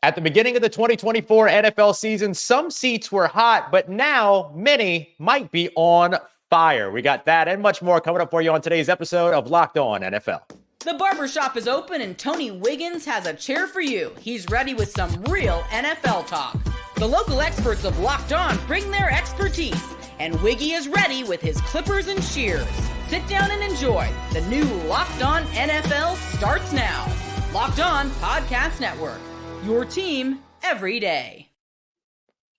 At the beginning of the 2024 NFL season, some seats were hot, but now many might be on fire. We got that and much more coming up for you on today's episode of Locked On NFL. The barbershop is open and Tony Wiggins has a chair for you. He's ready with some real NFL talk. The local experts of Locked On bring their expertise, and Wiggy is ready with his clippers and shears. Sit down and enjoy. The new Locked On NFL starts now. Locked On Podcast Network. Your team every day.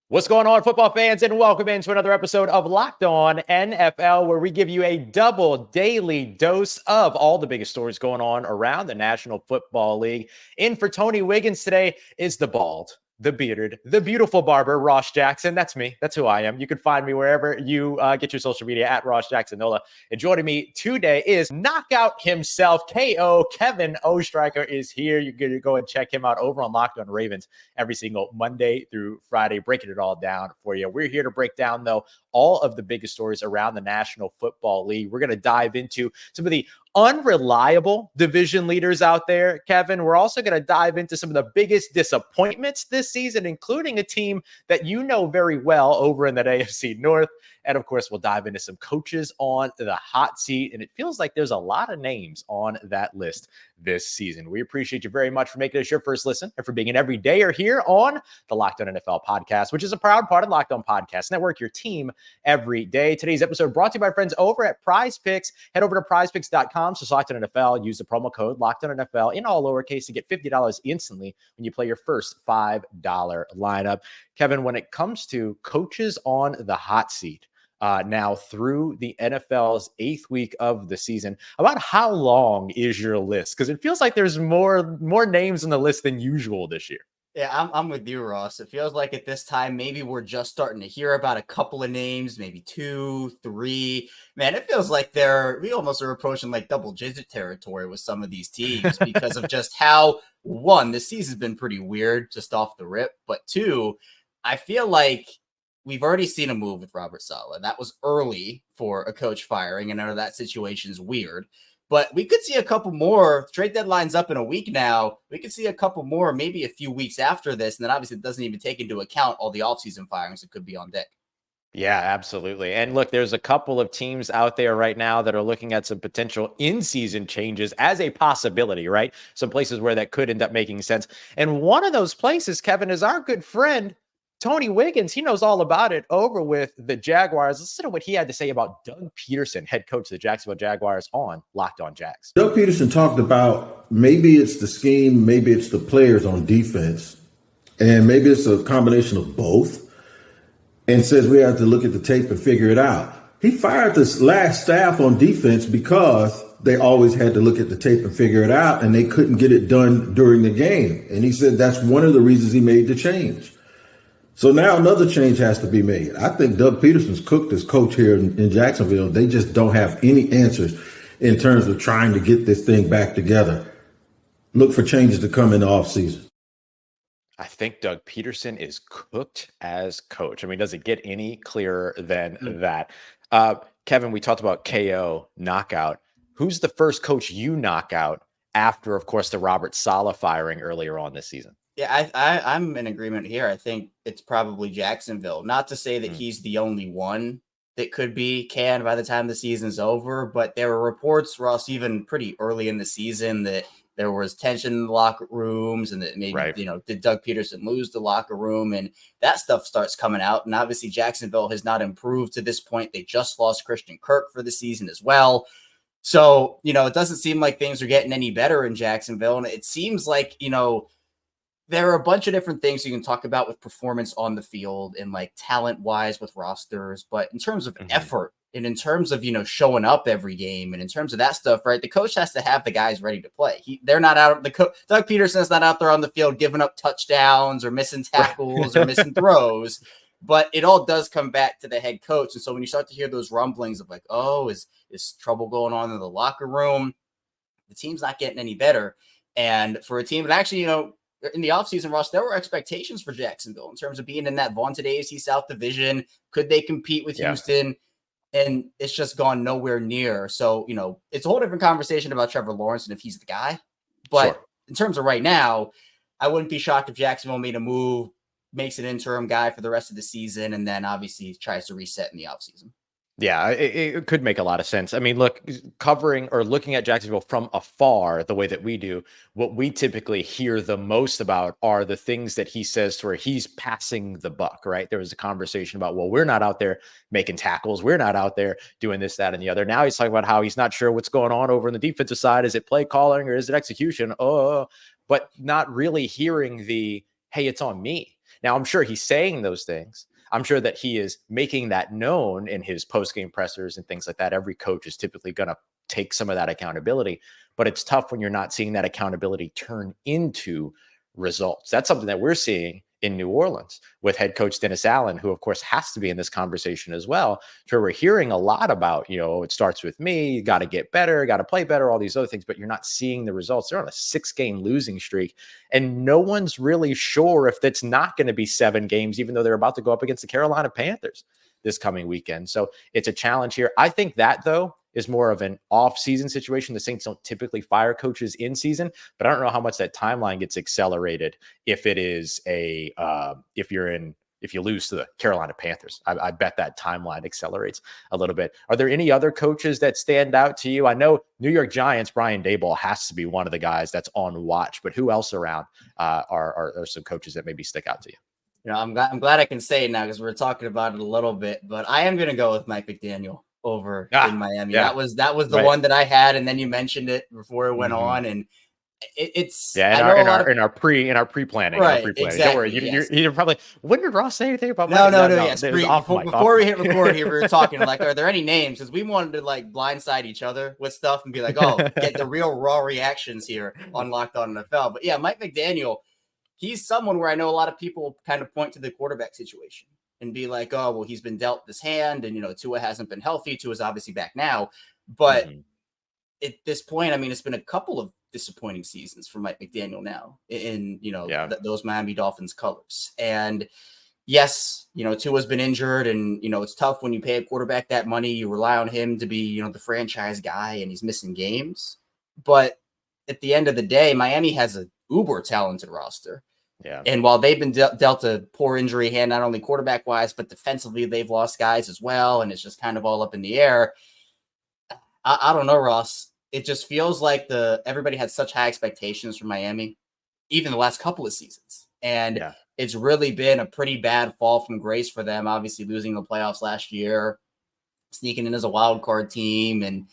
What's going on, football fans, and welcome into another episode of Locked On NFL, where we give you a double daily dose of all the biggest stories going on around the National Football League. In for Tony Wiggins today is the bald, the bearded, the beautiful barber, Ross Jackson. That's me. That's who I am. You can find me wherever you get your social media at Ross Jackson Nola. And joining me today is Knockout himself, KO. Kevin Oestreicher is here. You can go and check him out over on Locked On Ravens every single Monday through Friday, breaking it all down for you. We're here to break down, though, all of the biggest stories around the National Football League. We're going to dive into some of the unreliable division leaders out there, Kevin. We're also going to dive into some of the biggest disappointments this season, including a team that you know very well over in that AFC North. And of course, we'll dive into some coaches on the hot seat. And it feels like there's a lot of names on that list this season. We appreciate you very much for making us your first listen and for being an everydayer here on the Locked On NFL podcast, which is a proud part of Locked On Podcast Network, your team every day. Today's episode brought to you by friends over at Prize Picks. Head over to prizepicks.com/Locked On NFL. Use the promo code Locked On NFL in all lowercase to get $50 instantly when you play your first $5 lineup. Kevin, when it comes to coaches on the hot seat, now through the NFL's 8th week of the season, about how long is your list? Because it feels like there's more names on the list than usual this year. Yeah, I'm with you, Ross. It feels like at this time, maybe we're just starting to hear about a couple of names, maybe 2, 3. Man, it feels like we almost are approaching like double-digit territory with some of these teams because of just how, one, this season's been pretty weird just off the rip, but two, I feel like we've already seen a move with Robert Saleh. That was early for a coach firing, and I know that situation's weird. But we could see a couple more. Trade deadline's up in a week now. We could see a couple more, maybe a few weeks after this. And then obviously it doesn't even take into account all the offseason firings that could be on deck. Yeah, absolutely. And look, there's a couple of teams out there right now that are looking at some potential in-season changes as a possibility, right? Some places where that could end up making sense. And one of those places, Kevin, is our good friend, Tony Wiggins. He knows all about it over with the Jaguars. Listen to what he had to say about Doug Pederson, head coach of the Jacksonville Jaguars, on Locked On Jags. Doug Pederson talked about maybe it's the scheme, maybe it's the players on defense, and maybe it's a combination of both, and says we have to look at the tape and figure it out. He fired this last staff on defense because they always had to look at the tape and figure it out, and they couldn't get it done during the game. And he said that's one of the reasons he made the change. So now another change has to be made. I think Doug Pederson's cooked as coach here in Jacksonville. They just don't have any answers in terms of trying to get this thing back together. Look for changes to come in the offseason. I think Doug Pederson is cooked as coach. I mean, does it get any clearer than that? Kevin, we talked about KO, knockout. Who's the first coach you knock out after, of course, the Robert Saleh firing earlier on this season? Yeah, I'm in agreement here. I think it's probably Jacksonville. Not to say that he's the only one that could be canned by the time the season's over, but there were reports, Ross, even pretty early in the season that there was tension in the locker rooms and that maybe, did Doug Pederson lose the locker room? And that stuff starts coming out. And obviously Jacksonville has not improved to this point. They just lost Christian Kirk for the season as well. So, it doesn't seem like things are getting any better in Jacksonville. And it seems like, there are a bunch of different things you can talk about with performance on the field and like talent wise with rosters, but in terms of effort and in terms of, showing up every game and in terms of that stuff, right? The coach has to have the guys ready to play. They're not out. Doug Pederson's not out there on the field giving up touchdowns or missing tackles or missing throws, but it all does come back to the head coach. And so when you start to hear those rumblings of like, oh, is trouble going on in the locker room? The team's not getting any better. And for a team that actually, in the offseason, Ross, there were expectations for Jacksonville in terms of being in that vaunted AFC South division. Could they compete with Houston? And it's just gone nowhere near. So, it's a whole different conversation about Trevor Lawrence and if he's the guy. But in terms of right now, I wouldn't be shocked if Jacksonville made a move, makes an interim guy for the rest of the season, and then obviously tries to reset in the offseason. Yeah, it could make a lot of sense. I mean, look, covering or looking at Jacksonville from afar, the way that we do, what we typically hear the most about are the things that he says to where he's passing the buck, right? There was a conversation about, well, we're not out there making tackles. We're not out there doing this, that, and the other. Now he's talking about how he's not sure what's going on over on the defensive side. Is it play calling or is it execution? Oh, but not really hearing the, hey, it's on me. Now, I'm sure he's saying those things. I'm sure that he is making that known in his post-game pressers and things like that. Every coach is typically going to take some of that accountability, but it's tough when you're not seeing that accountability turn into results. That's something that we're seeing in New Orleans with head coach Dennis Allen, who of course has to be in this conversation as well. So we're hearing a lot about, it starts with me, you got to get better, got to play better, all these other things, but you're not seeing the results. They're on a 6-game losing streak and no one's really sure if that's not going to be 7 games, even though they're about to go up against the Carolina Panthers this coming weekend. So it's a challenge here. I think that though is more of an off-season situation. The Saints don't typically fire coaches in season, but I don't know how much that timeline gets accelerated if it is if you lose to the Carolina Panthers. I bet that timeline accelerates a little bit. Are there any other coaches that stand out to you? I know New York Giants, Brian Daboll has to be one of the guys that's on watch, but who else around are some coaches that maybe stick out to you? I'm glad I can say it now because we're talking about it a little bit, but I am going to go with Mike McDaniel over in Miami. Yeah. That was the one that I had, and then you mentioned it before it went on, and it's in our pre-planning. Right, exactly. Don't worry, you're probably. When did Ross say anything about Mike? No. Yes, before we hit record here, we were talking like, are there any names? Because we wanted to like blindside each other with stuff and be like, oh, get the real raw reactions here on Locked On NFL. But yeah, Mike McDaniel, he's someone where I know a lot of people kind of point to the quarterback situation and be like, oh, well, he's been dealt this hand, and Tua hasn't been healthy. Tua's obviously back now, but at this point, I mean, it's been a couple of disappointing seasons for Mike McDaniel now in those Miami Dolphins colors. And yes, Tua's been injured, and it's tough when you pay a quarterback that money. You rely on him to be the franchise guy, and he's missing games. But at the end of the day, Miami has a uber talented roster. Yeah. And while they've been dealt a poor injury hand, not only quarterback wise, but defensively, they've lost guys as well. And it's just kind of all up in the air. I don't know, Ross. It just feels like everybody had such high expectations for Miami, even the last couple of seasons. And it's really been a pretty bad fall from grace for them. Obviously losing the playoffs last year, sneaking in as a wild card team, and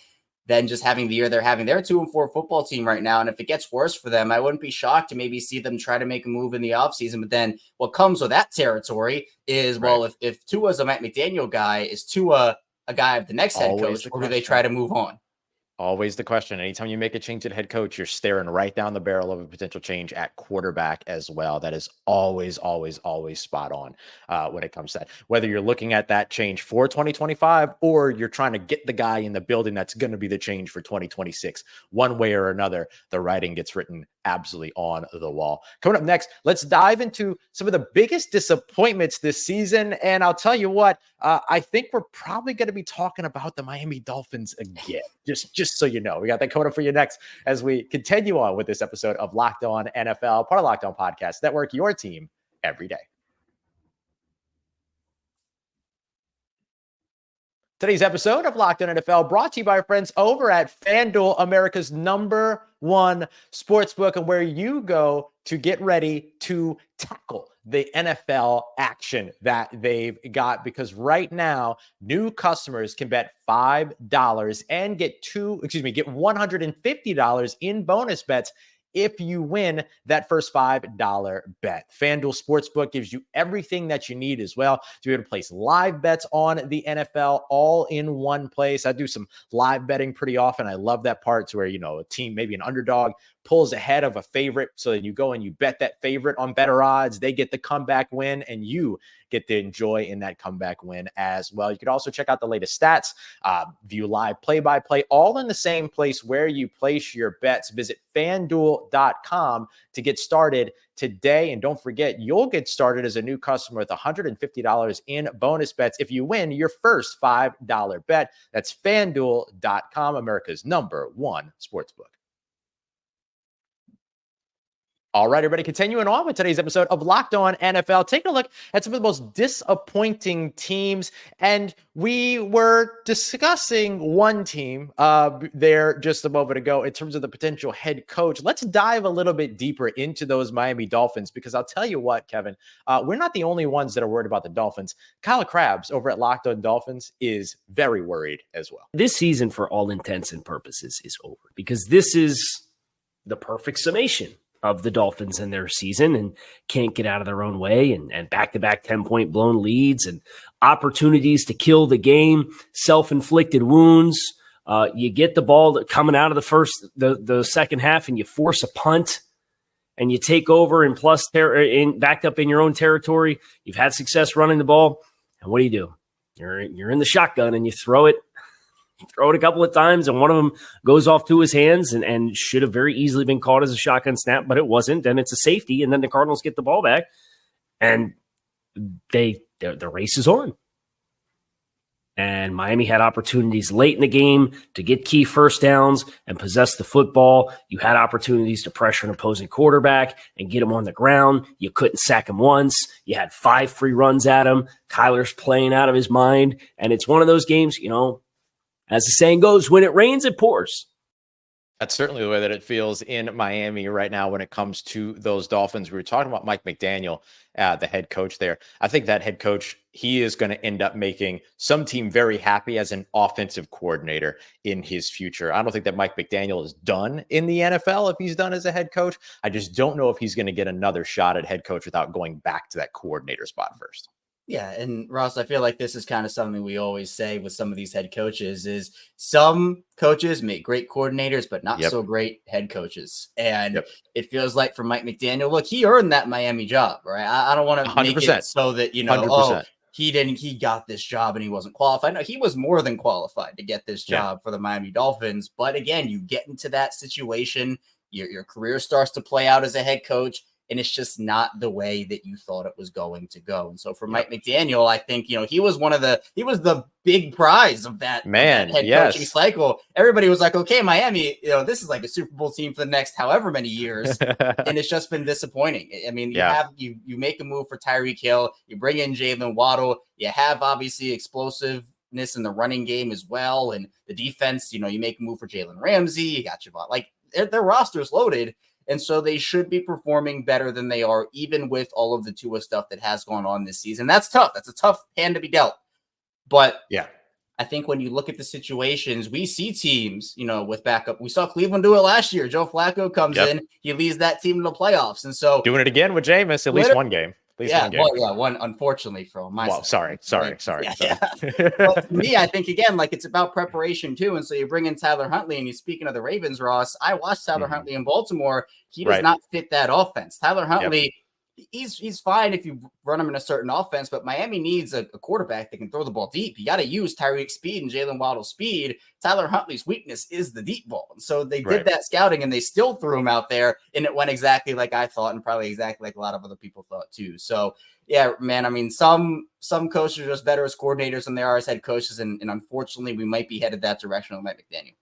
then just having the year they're having. They're a 2-4 football team right now. And if it gets worse for them, I wouldn't be shocked to maybe see them try to make a move in the offseason. But then what comes with that territory is, well, if Tua's a Mike McDaniel guy, is Tua a guy of the next head coach, or do they try to move on? Always the question. Anytime you make a change at head coach, you're staring right down the barrel of a potential change at quarterback as well. That is always, always, always spot on when it comes to that. Whether you're looking at that change for 2025 or you're trying to get the guy in the building that's going to be the change for 2026, one way or another, the writing gets written absolutely on the wall. Coming up next, let's dive into some of the biggest disappointments this season. And I'll tell you what, I think we're probably going to be talking about the Miami Dolphins again. Just so you know, we got that coming up for you next as we continue on with this episode of Locked On NFL, part of Locked On Podcast Network, your team every day. Today's episode of Locked On NFL brought to you by our friends over at FanDuel, America's #1 sportsbook, and where you go to get ready to tackle the NFL action that they've got. Because right now, new customers can bet $5 and get $150 in bonus bets if you win that first $5 bet. FanDuel Sportsbook gives you everything that you need as well to be able to place live bets on the NFL all in one place. I do some live betting pretty often. I love that part to where, a team, maybe an underdog, pulls ahead of a favorite. So then you go and you bet that favorite on better odds. They get the comeback win and you get to enjoy in that comeback win as well. You could also check out the latest stats, view live play-by-play, all in the same place where you place your bets. Visit FanDuel.com to get started today. And don't forget, you'll get started as a new customer with $150 in bonus bets if you win your first $5 bet. That's FanDuel.com, America's #1 sportsbook. All right, everybody, continuing on with today's episode of Locked On NFL, taking a look at some of the most disappointing teams. And we were discussing one team there just a moment ago in terms of the potential head coach. Let's dive a little bit deeper into those Miami Dolphins, because I'll tell you what, Kevin, we're not the only ones that are worried about the Dolphins. Kyle Krabs over at Locked On Dolphins is very worried as well. This season, for all intents and purposes, is over, because this is the perfect summation of the Dolphins and their season, and can't get out of their own way, and back-to-back 10-point blown leads and opportunities to kill the game, self-inflicted wounds. You get the ball coming out of the second half, and you force a punt, and you take over and backed up in your own territory. You've had success running the ball, and what do? You're in the shotgun, and you throw it a couple of times, and one of them goes off to his hands and should have very easily been caught as a shotgun snap, but it wasn't, and it's a safety, and then the Cardinals get the ball back, and the race is on. And Miami had opportunities late in the game to get key first downs and possess the football. You had opportunities to pressure an opposing quarterback and get him on the ground. You couldn't sack him once. You had 5 free runs at him. Kyler's playing out of his mind, and it's one of those games, as the saying goes, when it rains, it pours. That's certainly the way that it feels in Miami right now when it comes to those Dolphins. We were talking about Mike McDaniel, the head coach there. I think that head coach, he is going to end up making some team very happy as an offensive coordinator in his future. I don't think that Mike McDaniel is done in the NFL if he's done as a head coach. I just don't know if he's going to get another shot at head coach without going back to that coordinator spot first. Yeah, and Ross, I feel like this is kind of something we always say with some of these head coaches is some coaches make great coordinators, but not so great head coaches. And it feels like for Mike McDaniel, look, he earned that Miami job, right? I don't want to make it so that, 100%. He got this job and he wasn't qualified. No, he was more than qualified to get this job for the Miami Dolphins. But again, you get into that situation, your career starts to play out as a head coach, and it's just not the way that you thought it was going to go. And so for Mike McDaniel, I think, he was the big prize of that, head coaching cycle. Everybody was like, okay, Miami, this is like a Super Bowl team for the next however many years. And it's just been disappointing. I mean, you make a move for Tyreek Hill, you bring in Jalen Waddle, you have obviously explosiveness in the running game as well. And the defense, you make a move for Jalen Ramsey, you got Javon, like their roster's loaded. And so they should be performing better than they are, even with all of the Tua stuff that has gone on this season. That's tough. That's a tough hand to be dealt. But I think when you look at the situations, we see teams, with backup. We saw Cleveland do it last year. Joe Flacco comes in, he leads that team to the playoffs. And so doing it again with Jameis, at least one game. One, unfortunately, from my side. Sorry. But to me, I think, again, like it's about preparation, too. And so you bring in Tyler Huntley, and speaking of the Ravens, Ross, I watched Tyler Huntley in Baltimore. He does not fit that offense. Tyler Huntley, he's fine if you run him in a certain offense, but Miami needs a quarterback that can throw the ball deep. You got to use Tyreek's speed and Jalen Waddle's speed. Tyler Huntley's weakness is the deep ball. And so they did that scouting, and they still threw him out there, and it went exactly like I thought, and probably exactly like a lot of other people thought too. So yeah, man, I mean, some coaches are just better as coordinators than they are as head coaches, and unfortunately we might be headed that direction with Mike McDaniel.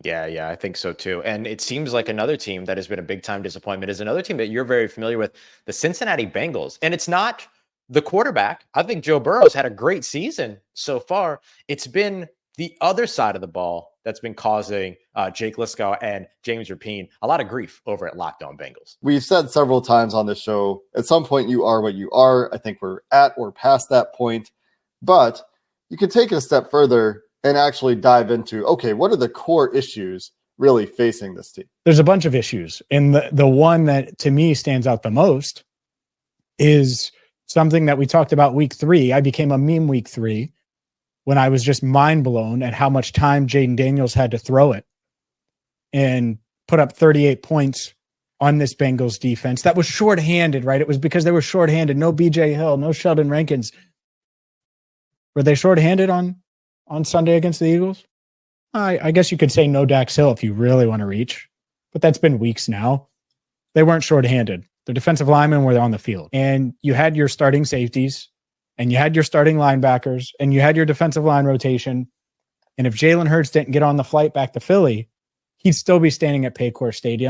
Yeah, I think so too. And it seems like another team that has been a big time disappointment is another team that you're very familiar with, the Cincinnati Bengals. And it's not the quarterback. I think Joe Burrow's had a great season so far. It's been the other side of the ball that's been causing Jake Liscow and James Rapien a lot of grief over at Locked On Bengals. We've said several times on this show, at some point you are what you are. I think we're at or past that point. But you can take it a step further and actually dive into, okay, what are the core issues really facing this team? There's a bunch of issues. And the one that to me stands out the most is something that we talked about week 3. I became a meme week 3 when I was just mind blown at how much time Jaden Daniels had to throw it and put up 38 points on this Bengals defense. That was shorthanded, right? It was because they were shorthanded. No BJ Hill, no Sheldon Rankins. Were they shorthanded on Sunday against the Eagles? I guess you could say no Dax Hill if you really want to reach, but that's been weeks now. They weren't shorthanded. The defensive linemen were on the field, and you had your starting safeties, and you had your starting linebackers, and you had your defensive line rotation. And if Jalen Hurts didn't get on the flight back to Philly, he'd still be standing at Paycor Stadium.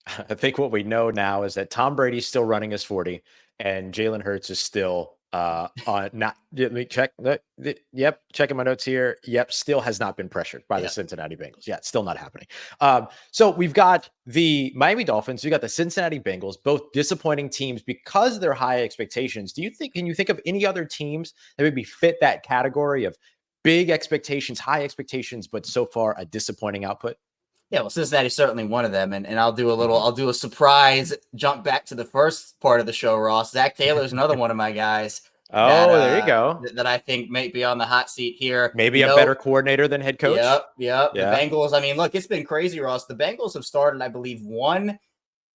I think what we know now is that Tom Brady's still running his 40 and Jalen Hurts is still on not let me check. Yep, checking my notes here. Yep, still has not been pressured by the Cincinnati Bengals. Yeah, it's still not happening. So we've got the Miami Dolphins, we got the Cincinnati Bengals, both disappointing teams because they're high expectations. Can you think of any other teams that maybe fit that category of big expectations, high expectations, but so far a disappointing output? Yeah, well, Cincinnati's certainly one of them, and I'll do a surprise jump back to the first part of the show, Ross. Zach Taylor's another one of my guys. There you go. That I think might be on the hot seat here. Maybe a better coordinator than head coach. Yep. Yeah. The Bengals. I mean, look, it's been crazy, Ross. The Bengals have started, I believe, 1-11,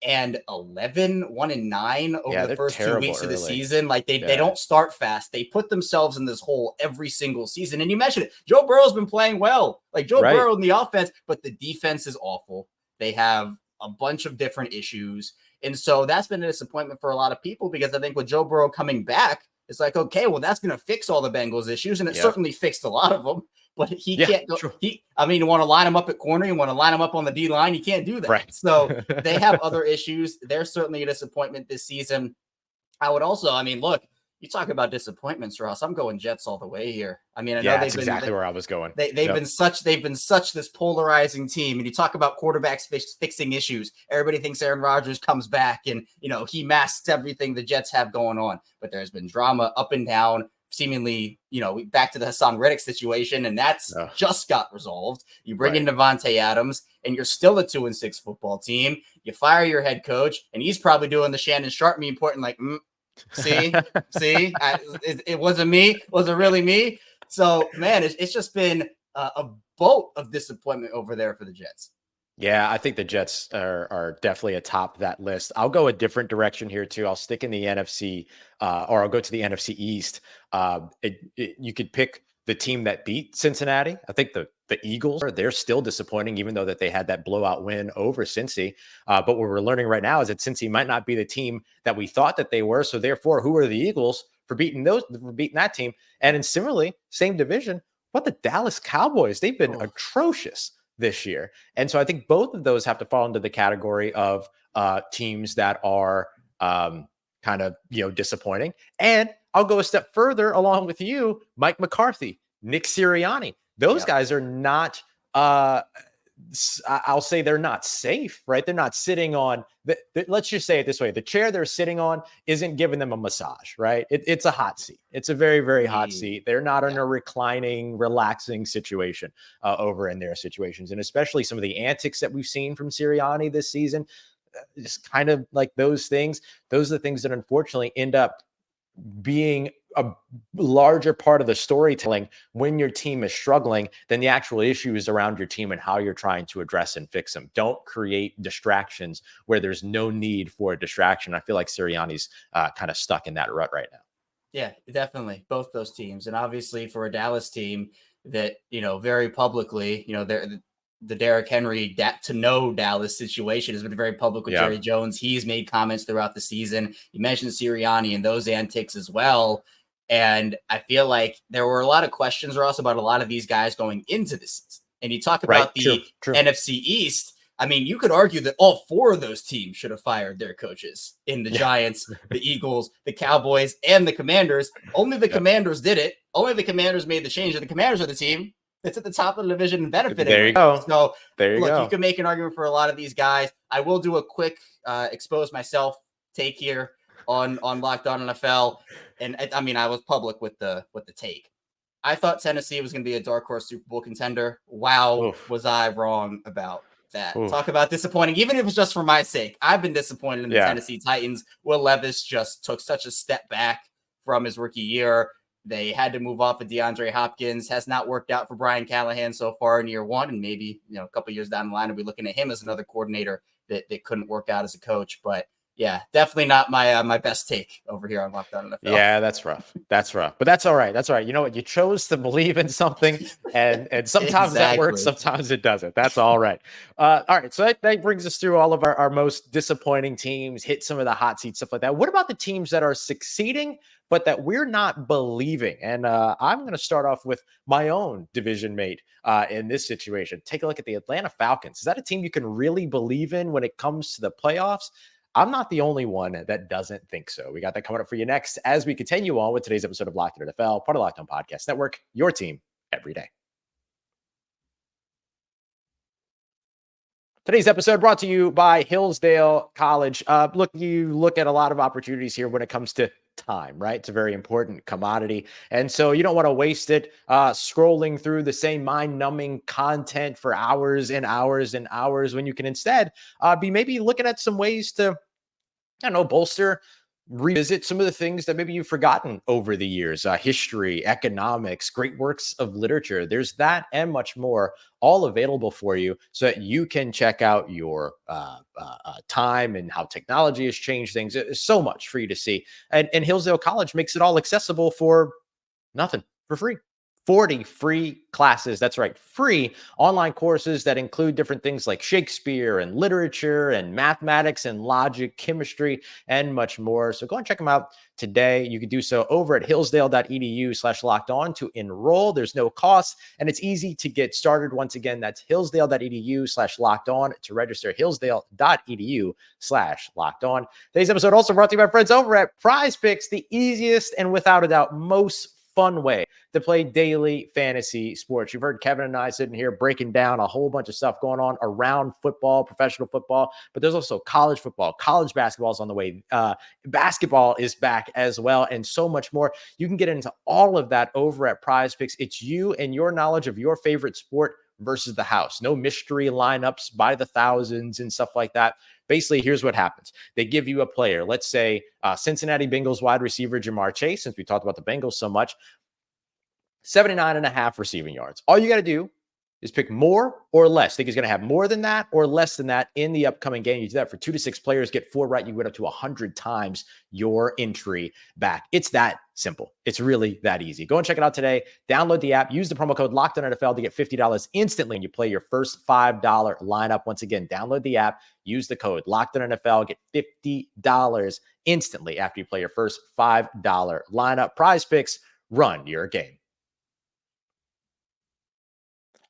1-9 over the first 2 weeks of the season. Like they don't start fast. They put themselves in this hole every single season. And you mentioned it. Joe Burrow's been playing well. Like Joe Burrow in the offense, but the defense is awful. They have a bunch of different issues. And so that's been a disappointment for a lot of people because I think with Joe Burrow coming back, it's like, okay, well, that's going to fix all the Bengals issues. And it certainly fixed a lot of them. But he can't go. Sure. You want to line him up at corner. You want to line him up on the D line. You can't do that. Right. So they have other issues. They're certainly a disappointment this season. I would also, look, you talk about disappointments, Ross. I'm going Jets all the way here. I know that's exactly where I was going. They've been such this polarizing team. And you talk about quarterbacks fixing issues. Everybody thinks Aaron Rodgers comes back and he masks everything the Jets have going on. But there's been drama up and down. Seemingly, back to the Hassan Reddick situation, and that's just got resolved. You bring in Devontae Adams, and you're still a 2-6 football team. You fire your head coach, and he's probably doing the Shannon Sharp meme important, like, see, it wasn't me. Was it really me? So, man, it's just been a boat of disappointment over there for the Jets. Yeah, I think the Jets are definitely atop that list. I'll go a different direction here too. I'll stick in the NFC, or I'll go to the NFC East. You could pick the team that beat Cincinnati. I think the Eagles, they're still disappointing, even though that they had that blowout win over Cincy. But what we're learning right now is that Cincy might not be the team that we thought that they were. So therefore, who are the Eagles for beating that team? And in similarly, same division, what the Dallas Cowboys? They've been atrocious this year. And so I think both of those have to fall into the category of teams that are kind of, disappointing. And I'll go a step further along with you, Mike McCarthy, Nick Sirianni. Those guys are not, I'll say they're not safe, right? They're not sitting on, let's just say it this way. The chair they're sitting on isn't giving them a massage, right? It's a hot seat. It's a very, very hot seat. They're not in a reclining, relaxing situation over in their situations. And especially some of the antics that we've seen from Sirianni this season, just kind of like those things. Those are the things that unfortunately end up being a larger part of the storytelling when your team is struggling than the actual issues around your team and how you're trying to address and fix them. Don't create distractions where there's no need for a distraction. I feel like Sirianni's kind of stuck in that rut right now. Yeah, definitely. Both those teams. And obviously for a Dallas team that, very publicly, the Derrick Henry to know Dallas situation has been very public with Jerry Jones. He's made comments throughout the season. You mentioned Sirianni and those antics as well. And I feel like there were a lot of questions, Ross, about a lot of these guys going into this season. And you talk about the NFC East. You could argue that all four of those teams should have fired their coaches in the Giants, the Eagles, the Cowboys, and the Commanders. Only the Commanders did it. Only the Commanders made the change. And the Commanders are the team that's at the top of the division and benefiting. There you go. So you can make an argument for a lot of these guys. I will do a quick expose myself take here on Locked On NFL. And I was public with the take. I thought Tennessee was going to be a dark horse Super Bowl contender. Wow, was I wrong about that? Talk about disappointing, even if it's just for my sake. I've been disappointed in the Tennessee Titans. Will Levis just took such a step back from his rookie year. They had to move off of DeAndre Hopkins. Has not worked out for Brian Callahan so far in year one. And maybe, a couple years down the line, we'll be looking at him as another coordinator that couldn't work out as a coach. But yeah, definitely not my best take over here on Locked On NFL. Yeah, that's rough. That's rough. But that's all right. That's all right. You know what? You chose to believe in something, and sometimes that works, Exactly. sometimes it doesn't. That's all right. All right. So that brings us through all of our most disappointing teams, hit some of the hot seats, stuff like that. What about the teams that are succeeding, but that we're not believing? And I'm going to start off with my own division mate in this situation. Take a look at the Atlanta Falcons. Is that a team you can really believe in when it comes to the playoffs? I'm not the only one that doesn't think so. We got that coming up for you next as we continue on with today's episode of Locked On NFL, part of Locked On Podcast Network, your team every day. Today's episode brought to you by Hillsdale College. You look at a lot of opportunities here when it comes to time, right? It's a very important commodity. And so you don't want to waste it scrolling through the same mind-numbing content for hours and hours and hours when you can instead be maybe looking at some ways to, bolster, revisit some of the things that maybe you've forgotten over the years, history, economics, great works of literature. There's that and much more all available for you so that you can check out your time and how technology has changed things. There's so much for you to see. And Hillsdale College makes it all accessible for nothing, for free. 40 free classes. That's right. Free online courses that include different things like Shakespeare and literature and mathematics and logic, chemistry, and much more. So go and check them out today. You can do so over at hillsdale.edu/locked-on to enroll. There's no cost and it's easy to get started. Once again, that's hillsdale.edu/locked-on to register. hillsdale.edu/locked-on. Today's episode also brought to you by friends over at Prize Picks, the easiest and without a doubt most fun way to play daily fantasy sports. You've heard Kevin and I sitting here breaking down a whole bunch of stuff going on around football, professional football, but there's also college football, college basketball is on the way. Basketball is back as well, and so much more. You can get into all of that over at Prize Picks. It's you and your knowledge of your favorite sport versus the house. No mystery lineups by the thousands and stuff like that. Basically, here's what happens. They give you a player. Let's say Cincinnati Bengals wide receiver Jamar Chase, since we talked about the Bengals so much, 79.5 receiving yards. All you got to do is pick more or less. Think he's going to have more than that or less than that in the upcoming game. You do that for 2 to 6 players, get 4 right. You get up to 100 times your entry back. It's that simple. It's really that easy. Go and check it out today. Download the app. Use the promo code LOCKEDONNFL to get $50 instantly when you play your first $5 lineup. Once again, download the app. Use the code LOCKEDONNFL. Get $50 instantly after you play your first $5 lineup. Prize Picks. Run your game.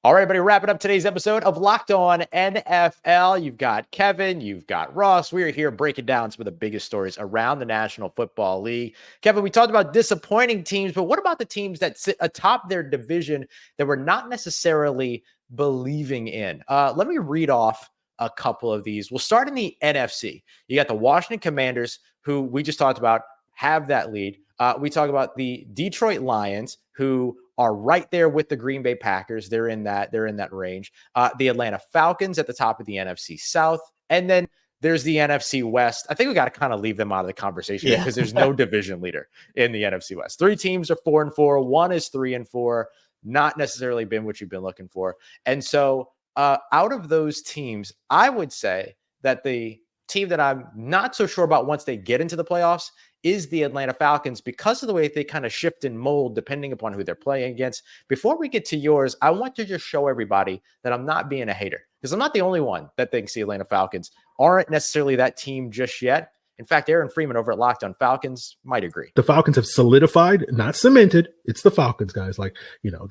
All right, everybody, wrapping up today's episode of Locked On NFL. You've got Kevin, you've got Ross. We are here breaking down some of the biggest stories around the National Football League. Kevin, we talked about disappointing teams, but what about the teams that sit atop their division that we're not necessarily believing in? Let me read off a couple of these. We'll start in the NFC. You got the Washington Commanders, who we just talked about, have that lead. We talk about the Detroit Lions, who are right there with the Green Bay Packers. They're in that range. The Atlanta Falcons at the top of the NFC South. And then there's the NFC West. I think we got to kind of leave them out of the conversation because there's no division leader in the NFC West. 3 teams are 4-4. 1 is 3-4. Not necessarily been what you've been looking for. And so out of those teams, I would say that the team that I'm not so sure about once they get into the playoffs is the Atlanta Falcons because of the way they kind of shift and mold depending upon who they're playing against. Before we get to yours, I want to just show everybody that I'm not being a hater because I'm not the only one that thinks the Atlanta Falcons aren't necessarily that team just yet. In fact, Aaron Freeman over at Locked On Falcons might agree. The Falcons have solidified, not cemented. It's the Falcons, guys.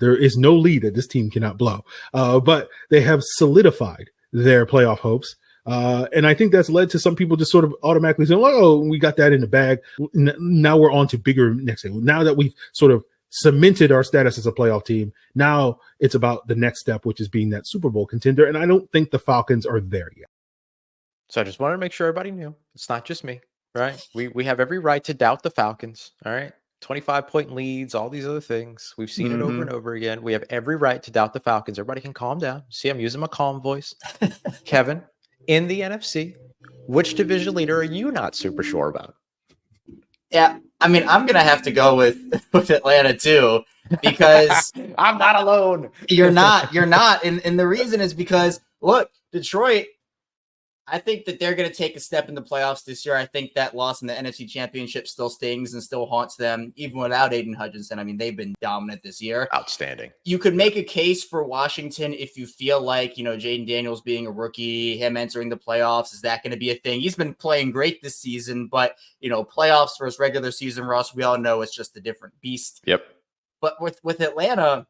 There is no lead that this team cannot blow. But they have solidified their playoff hopes. And I think that's led to some people just sort of automatically saying, oh, we got that in the bag. Now we're on to bigger next thing. Now that we've sort of cemented our status as a playoff team, now it's about the next step, which is being that Super Bowl contender. And I don't think the Falcons are there yet. So I just wanted to make sure everybody knew it's not just me, right? We have every right to doubt the Falcons. All right. 25-point leads, all these other things. We've seen it over and over again. We have every right to doubt the Falcons. Everybody can calm down. See, I'm using my calm voice. Kevin, in the NFC, which division leader are you not super sure about? Yeah, I mean, I'm going to have to go with Atlanta too, because I'm not alone. You're not. And the reason is because, look, Detroit, I think that they're going to take a step in the playoffs this year. I think that loss in the NFC Championship still stings and still haunts them, even without Aiden Hutchinson. I mean, they've been dominant this year. Outstanding. You could make a case for Washington if you feel like, Jaden Daniels being a rookie, him entering the playoffs, is that going to be a thing? He's been playing great this season, but, playoffs versus regular season, Russ, we all know it's just a different beast. Yep. But with Atlanta,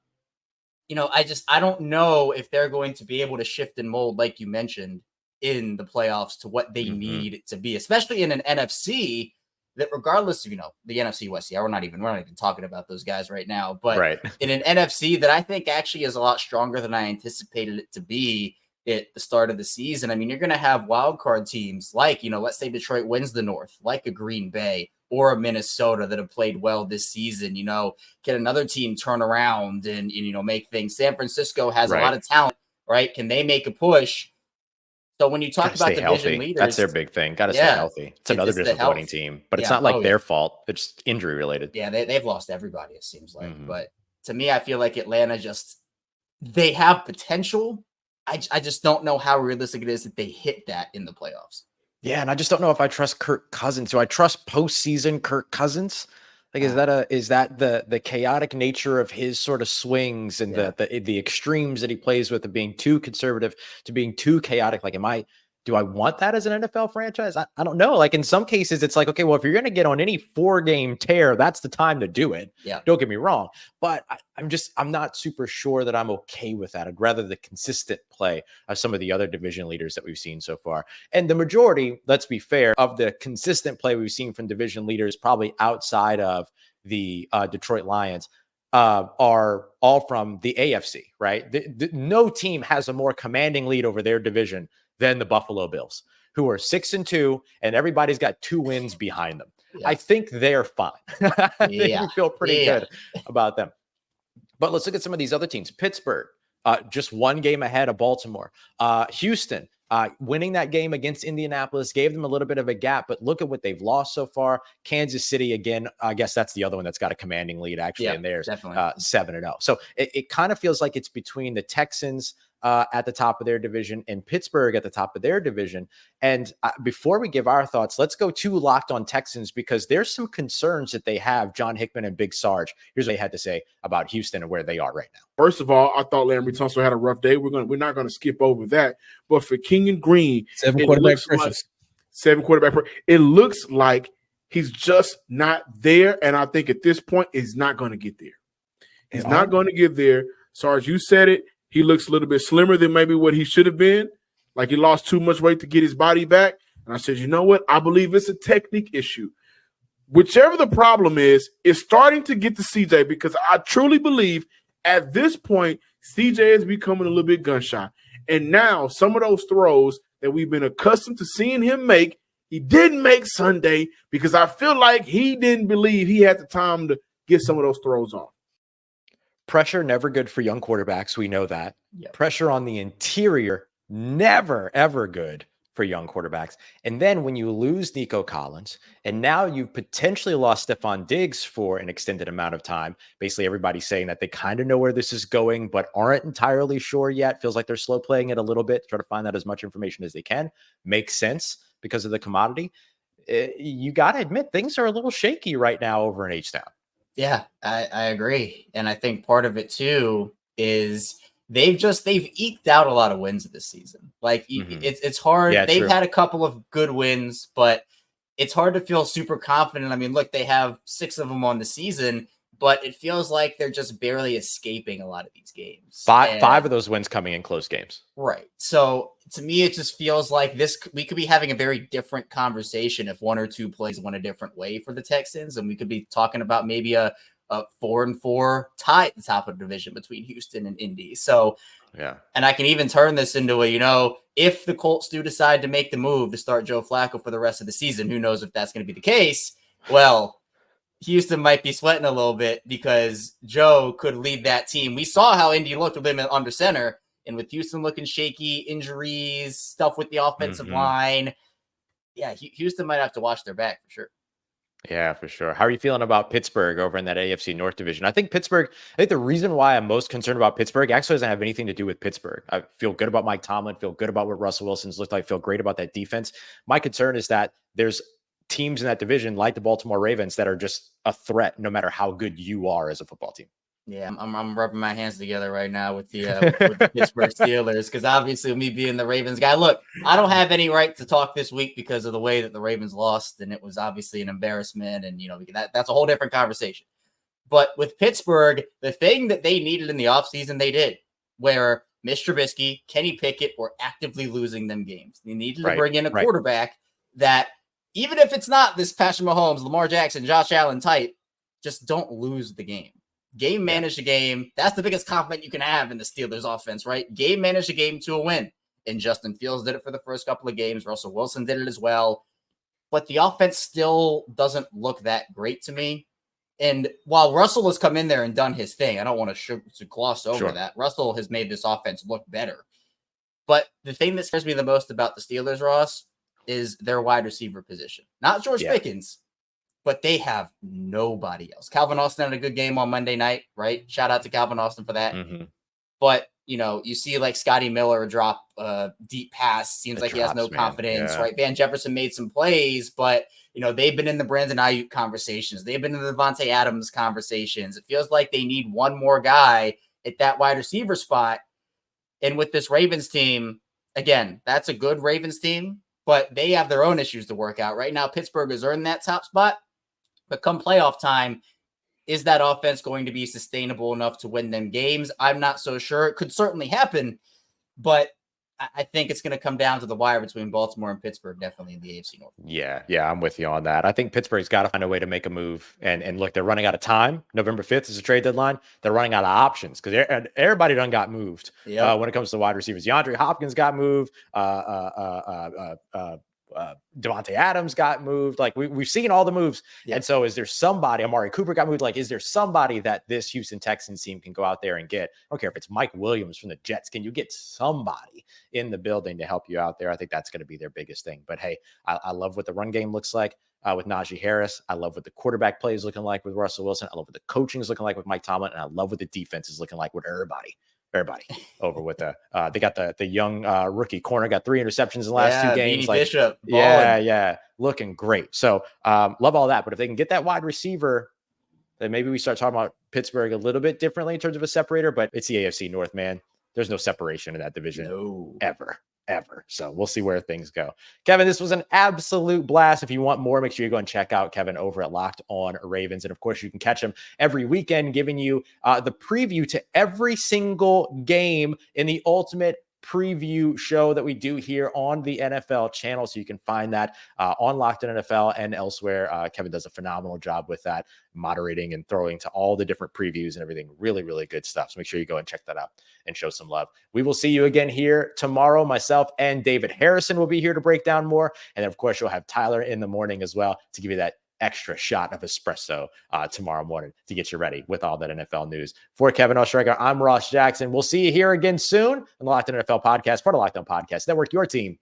I don't know if they're going to be able to shift and mold, like you mentioned, in the playoffs to what they need it to be, especially in an NFC that, regardless of, the NFC West, we're not even talking about those guys right now, but in an NFC that I think actually is a lot stronger than I anticipated it to be at the start of the season. I mean, you're going to have wild card teams like, let's say Detroit wins the North, like a Green Bay or a Minnesota that have played well this season. Can another team turn around and make things? San Francisco has a lot of talent, right? Can they make a push? So when you talk about division healthy. leaders, that's their big thing. Got to stay healthy. It's another disappointing team, but it's not like their fault. It's injury related. Yeah, they've lost everybody, it seems like. But to me, I feel like Atlanta they have potential. I just don't know how realistic it is that they hit that in the playoffs. Yeah, and I just don't know if I trust Kirk Cousins. Do I trust postseason Kirk Cousins? Like, is that the chaotic nature of his sort of swings and the extremes that he plays with, of being too conservative to being too chaotic? Like, do I want that as an NFL franchise? I don't know. Like, in some cases, it's like, okay, well, if you're going to get on any 4-game tear, that's the time to do it. Yeah. Don't get me wrong. But I'm not super sure that I'm okay with that. I'd rather the consistent play of some of the other division leaders that we've seen so far. And the majority, let's be fair, of the consistent play we've seen from division leaders, probably outside of the Detroit Lions, are all from the AFC, right? No team has a more commanding lead over their division than the Buffalo Bills, who are 6-2, and everybody's got 2 wins behind them. Yeah. I think they're fine. I think we feel pretty good about them. But let's look at some of these other teams. Pittsburgh, just 1 game ahead of Baltimore. Houston, winning that game against Indianapolis gave them a little bit of a gap, but look at what they've lost so far. Kansas City, again, I guess that's the other one that's got a commanding lead actually in theirs, 7-0. So it kind of feels like it's between the Texans at the top of their division and Pittsburgh at the top of their division. And before we give our thoughts, let's go to Locked On Texans, because there's some concerns that they have, John Hickman and Big Sarge. Here's what they had to say about Houston and where they are right now. First of all, I thought Larry Tunsil had a rough day. We're not going to skip over that. But for Kenyon Green, 7 quarterback pressures. 7 quarterback pressures. It looks like he's just not there. And I think at this point, he's not going to get there. He's not going to get there. Sarge, you said it. He looks a little bit slimmer than maybe what he should have been. Like he lost too much weight to get his body back. And I said, you know what? I believe it's a technique issue. Whichever the problem is, it's starting to get to CJ, because I truly believe at this point, CJ is becoming a little bit gun shy. And now some of those throws that we've been accustomed to seeing him make, he didn't make Sunday, because I feel like he didn't believe he had the time to get some of those throws off. Pressure, never good for young quarterbacks. We know that. Yep. Pressure on the interior, never, ever good for young quarterbacks. And then when you lose Nico Collins, and now you've potentially lost Stephon Diggs for an extended amount of time, basically everybody's saying that they kind of know where this is going, but aren't entirely sure yet. Feels like they're slow playing it a little bit, try to find out as much information as they can. Makes sense because of the commodity. You got to admit, things are a little shaky right now over in H-Town. Yeah, I agree. And I think part of it too is they've eked out a lot of wins this season. Like it's hard. Yeah, they've true. had a couple of good wins, but it's hard to feel super confident. I mean, look, they have 6 of them on the season, but it feels like they're just barely escaping a lot of these games. Five of those wins coming in close games. Right. So to me, it just feels like we could be having a very different conversation if 1 or 2 plays went a different way for the Texans. And we could be talking about maybe a 4-4 tie at the top of the division between Houston and Indy. So, yeah. And I can even turn this into if the Colts do decide to make the move to start Joe Flacco for the rest of the season, who knows if that's going to be the case? Well, Houston might be sweating a little bit because Joe could lead that team. We saw how Indy looked with him under center. And with Houston looking shaky, injuries, stuff with the offensive line, yeah, Houston might have to watch their back for sure. Yeah, for sure. How are you feeling about Pittsburgh over in that AFC North division? I think the reason why I'm most concerned about Pittsburgh actually doesn't have anything to do with Pittsburgh. I feel good about Mike Tomlin, feel good about what Russell Wilson's looked like, feel great about that defense. My concern is that there's teams in that division like the Baltimore Ravens that are just a threat no matter how good you are as a football team. Yeah, I'm rubbing my hands together right now with the Pittsburgh Steelers, because obviously me being the Ravens guy, look, I don't have any right to talk this week because of the way that the Ravens lost, and it was obviously an embarrassment, and that's a whole different conversation. But with Pittsburgh, the thing that they needed in the offseason, they did, where Mr. Trubisky, Kenny Pickett were actively losing them games. They needed to bring in a quarterback that, even if it's not this Patrick Mahomes, Lamar Jackson, Josh Allen type, just don't lose the game. Game manage the game. That's the biggest compliment you can have in the Steelers offense, right? Game manage the game to a win. And Justin Fields did it for the first couple of games. Russell Wilson did it as well. But the offense still doesn't look that great to me. And while Russell has come in there and done his thing, I don't want to gloss over that. Russell has made this offense look better. But the thing that scares me the most about the Steelers, Ross, is their wide receiver position. Not George Pickens, but they have nobody else. Calvin Austin had a good game on Monday night, right? Shout out to Calvin Austin for that. Mm-hmm. But, you see like Scotty Miller drop a deep pass. Seems like he has no confidence, right? Van Jefferson made some plays, but, they've been in the Brandon Ayuk conversations. They've been in the Devontae Adams conversations. It feels like they need one more guy at that wide receiver spot. And with this Ravens team, again, that's a good Ravens team, but they have their own issues to work out. Right now, Pittsburgh has earned that top spot. But come playoff time, is that offense going to be sustainable enough to win them games? I'm not so sure. It could certainly happen, but I think it's going to come down to the wire between Baltimore and Pittsburgh, definitely in the AFC North. Yeah, I'm with you on that. I think Pittsburgh's got to find a way to make a move. And look, they're running out of time. November 5th is a trade deadline. They're running out of options because everybody done got moved when it comes to wide receivers. DeAndre Hopkins got moved. Devontae Adams got moved. Like we've seen all the moves. Yeah. And so is there somebody, Amari Cooper got moved. Like, is there somebody that this Houston Texans team can go out there and get? I don't care if it's Mike Williams from the Jets. Can you get somebody in the building to help you out there? I think that's going to be their biggest thing. But hey, I love what the run game looks like with Najee Harris. I love what the quarterback play is looking like with Russell Wilson. I love what the coaching is looking like with Mike Tomlin. And I love what the defense is looking like with everybody over with they got the young rookie corner, got 3 interceptions in the last 2 games. Like, Bishop, looking great. So love all that. But if they can get that wide receiver, then maybe we start talking about Pittsburgh a little bit differently in terms of a separator. But it's the AFC North, man. There's no separation in that division ever. So we'll see where things go. Kevin, this was an absolute blast. If you want more, make sure you go and check out Kevin over at Locked On Ravens. And of course, you can catch him every weekend, giving you the preview to every single game in the ultimate preview show that we do here on the NFL channel. So you can find that on Locked On NFL and elsewhere. Kevin does a phenomenal job with that, moderating and throwing to all the different previews and everything. Really, really good stuff. So make sure you go and check that out and show some love. We will see you again here tomorrow. Myself and David Harrison will be here to break down more. And then, of course, you'll have Tyler in the morning as well to give you that extra shot of espresso tomorrow morning to get you ready with all that NFL news. For Kevin Oestreicher, I'm Ross Jackson. We'll see you here again soon on the Locked On NFL podcast, part of Locked On Podcast Network, your team